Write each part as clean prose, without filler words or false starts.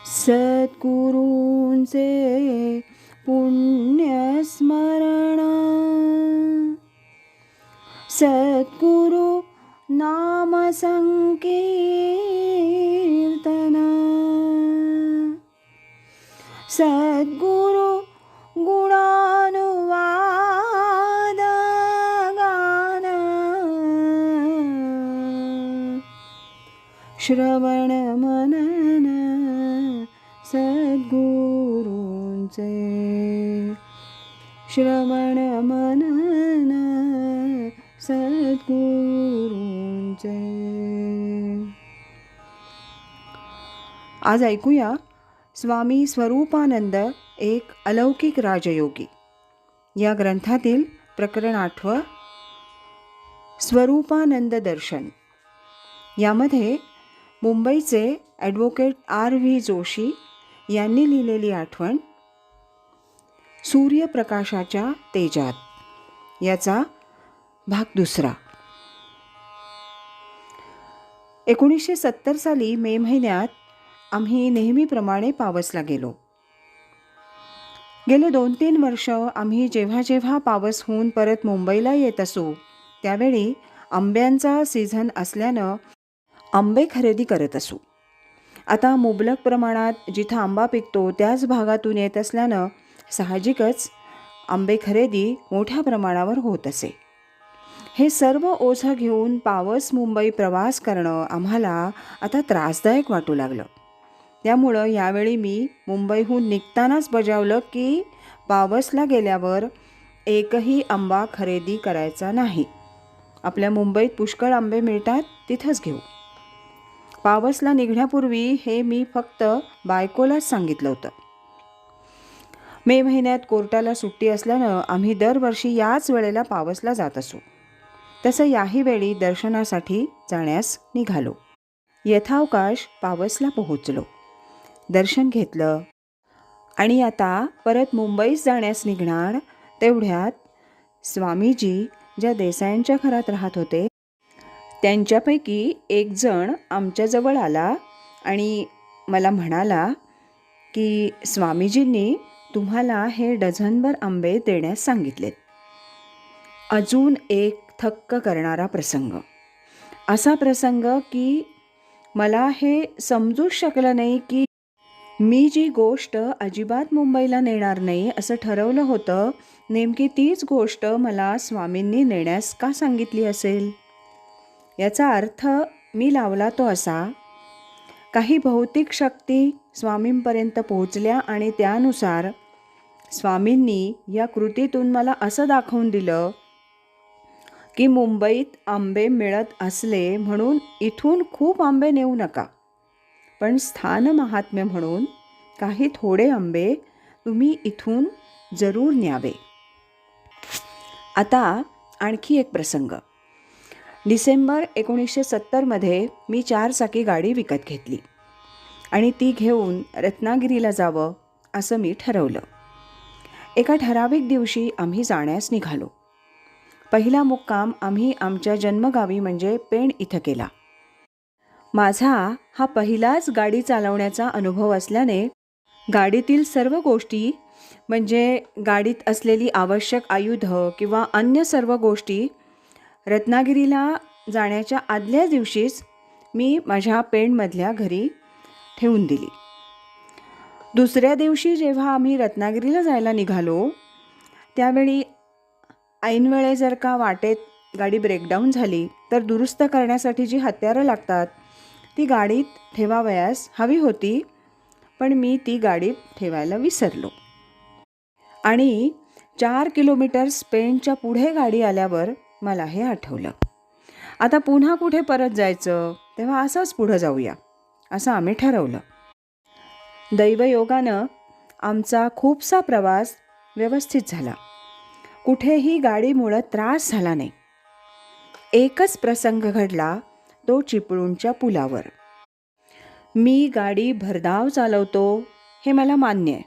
सद्गुरूंचे पुण्यस्मरण, सद्गुरु नाम संकीर्तन, सद्गुरु गुणानुवाद गान, श्रवण मनन सद्गुरूंचे, श्रवण मनन सद्गुरूंचे. आज ऐकूया स्वामी स्वरूपानंद एक अलौकिक राजयोगी या ग्रंथातील प्रकरण 8 स्वरूपानंद दर्शन. यामध्ये मुंबईचे ॲडव्होकेट R.V. जोशी यांनी लिहिलेली आठवण सूर्यप्रकाशाच्या तेजात याचा भाग 2. 1970 साली मे महिन्यात आम्ही नेहमीप्रमाणे पावसला गेलो. गेले 2-3 वर्ष आम्ही जेव्हा जेव्हा पावस होऊन परत मुंबईला येत असू त्यावेळी आंब्यांचा सीझन असल्यानं आंबे खरेदी करत असू. आता मुबलक प्रमाणात जिथं आंबा पिकतो त्याच भागातून येत असल्यानं साहजिकच आंबे खरेदी मोठ्या प्रमाणावर होत असे. हे सर्व ओझं घेऊन पावस मुंबई प्रवास करणं आम्हाला आता त्रासदायक वाटू लागलं. त्यामुळं यावेळी मी मुंबईहून निघतानाच बजावलं की पावसला गेल्यावर एकही आंबा खरेदी करायचा नाही. आपल्या मुंबईत पुष्कळ आंबे मिळतात, तिथंच घेऊ. पावसला निघण्यापूर्वी हे मी फक्त बायकोलाच सांगितलं होतं. मे महिन्यात कोर्टाला सुट्टी असल्यानं आम्ही दरवर्षी याच वेळेला पावसला जात असू. तसं याही वेळी दर्शनासाठी जाण्यास निघालो. यथावकाश पावसला पोहोचलो, दर्शन घेतलं आणि आता परत मुंबईस जाण्यास निघणार तेवढ्यात स्वामीजी ज्या देसायांच्या घरात राहत होते त्यांच्यापैकी एक जण आमच्याजवळ आला आणि मला म्हणाला की स्वामीजींनी तुम्हाला हे डझनभर आंबे देण्यास सांगितलेत. अजून एक थक्क करणारा प्रसंग, असा प्रसंग की मला हे समजूच शकलं नाही की मी जी गोष्ट अजिबात मुंबईला नेणार नाही असं ठरवलं होतं, नेमकी तीच गोष्ट मला स्वामींनी नेण्यास का सांगितली असेल. याचा अर्थ मी लावला तो असा, काही भौतिक शक्ती स्वामींपर्यंत पोहोचल्या आणि त्यानुसार स्वामींनी या कृतीतून मला असं दाखवून दिलं की मुंबईत आंबे मिळत असले म्हणून इथून खूप आंबे नेऊ नका, पण स्थान महात्म्य म्हणून काही थोडे आंबे तुम्ही इथून जरूर न्यावे. आता आणखी एक प्रसंग. डिसेंबर 1970 मी 4 चाकी गाडी विकत घेतली आणि ती घेऊन रत्नागिरीला जावं असं मी ठरवलं. एका ठराविक दिवशी आम्ही जाण्यास निघालो. पहिला मुक्काम आम्ही आमच्या जन्मगावी म्हणजे पेण इथं केला. माझा हा पहिलाच गाडी चालवण्याचा अनुभव असल्याने गाडीतील सर्व गोष्टी म्हणजे गाडीत असलेली आवश्यक आयुधं किंवा अन्य सर्व गोष्टी रत्नागिरीला जाण्याच्या आदल्या दिवशीच मी माझ्या पेणमधल्या घरी ठेवून दिली. दुसऱ्या दिवशी जेव्हा आम्ही रत्नागिरीला जायला निघालो त्यावेळी ऐनवेळे जर का वाटेत गाडी ब्रेकडाऊन झाली तर दुरुस्त करण्यासाठी जी हत्यारं लागतात ती गाडीत ठेवावयास हवी होती, पण मी ती गाडीत ठेवायला विसरलो आणि 4 किलोमीटर पेणच्या पुढे गाडी आल्यावर मला हे आठवलं. आता पुन्हा कुठे परत जायचं, तेव्हा असंच पुढं जाऊया असं आम्ही ठरवलं. दैवयोगानं आमचा खूपसा प्रवास व्यवस्थित झाला. कुठेही गाडीमुळं त्रास झाला नाही. एकच प्रसंग घडला, तो चिपळूणच्या पुलावर. मी गाडी भरधाव चालवतो हे मला मान्य आहे,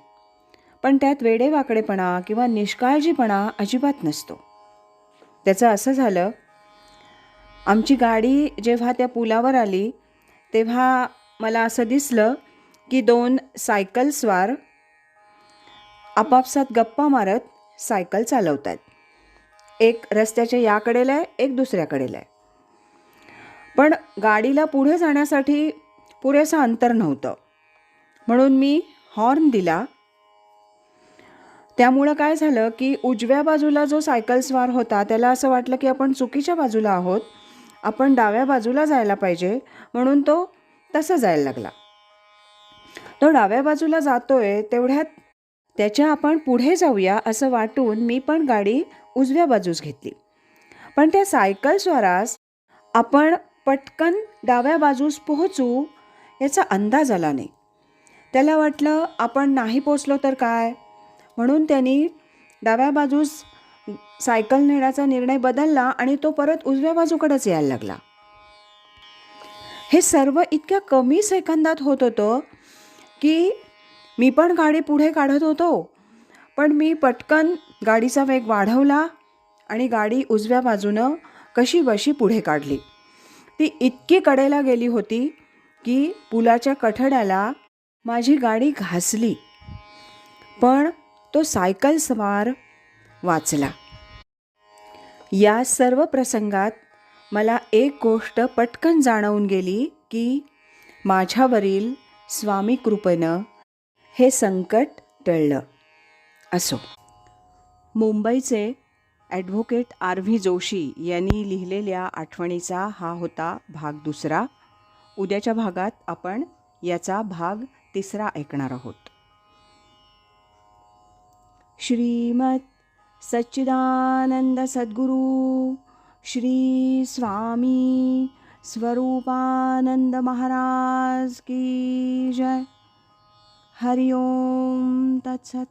पण त्यात वेडेवाकडेपणा किंवा निष्काळजीपणा अजिबात नसतो. त्याचं असं झालं, आमची गाडी जेव्हा त्या पुलावर आली तेव्हा मला असं दिसलं की 2 सायकलस्वार आपापसात गप्पा मारत सायकल चालवत आहेत. एक रस्त्याच्या या कडेला आहे, एक दुसऱ्या कडेला आहे. पण गाडीला पुढे जाण्यासाठी पुरेसं अंतर नव्हतं, म्हणून मी हॉर्न दिला. त्यामुळं काय झालं की उजव्या बाजूला जो सायकलस्वार होता त्याला असं वाटलं की आपण चुकीच्या बाजूला आहोत, आपण डाव्या बाजूला जायला पाहिजे, म्हणून तो तसं जायला लागला. तो डाव्या बाजूला जातोय तेवढ्यात त्याच्या आपण पुढे जाऊया असं वाटून मी पण गाडी उजव्या बाजूस घेतली. पण त्या सायकलस्वारास आपण पटकन डाव्या बाजूस पोहोचू याचा अंदाज आला नाही. त्याला वाटलं आपण नाही पोचलो तर काय, म्हणून त्यांनी डाव्या बाजूस सायकल नेण्याचा निर्णय बदलला आणि तो परत उजव्या बाजूकडेच यायला लागला. हे सर्व इतक्या कमी सेकंदात होत होतं की मी पण गाडी पुढे काढत होतो, पण मी पटकन गाडीचा वेग वाढवला आणि गाडी उजव्या बाजूनं कशी बशी पुढे काढली. ती इतकी कडेला गेली होती की पुलाच्या कठड्याला माझी गाडी घासली, पण तो सायकलस्वार वाचला. या सर्व प्रसंगात मला एक गोष्ट पटकन जाणवून गेली की माझ्यावरील स्वामी कृपेनं हे संकट टळलं. असो. मुंबईचे ॲडव्होकेट R.V. जोशी यांनी लिहिलेल्या आठवणीचा हा होता भाग 2. उद्याच्या भागात आपण याचा भाग 3 ऐकणार आहोत. श्रीमद सच्चिदानंद सद्गुरू श्री स्वामी स्वरूपानंद महाराज की जय. हरि ओम तत्सत.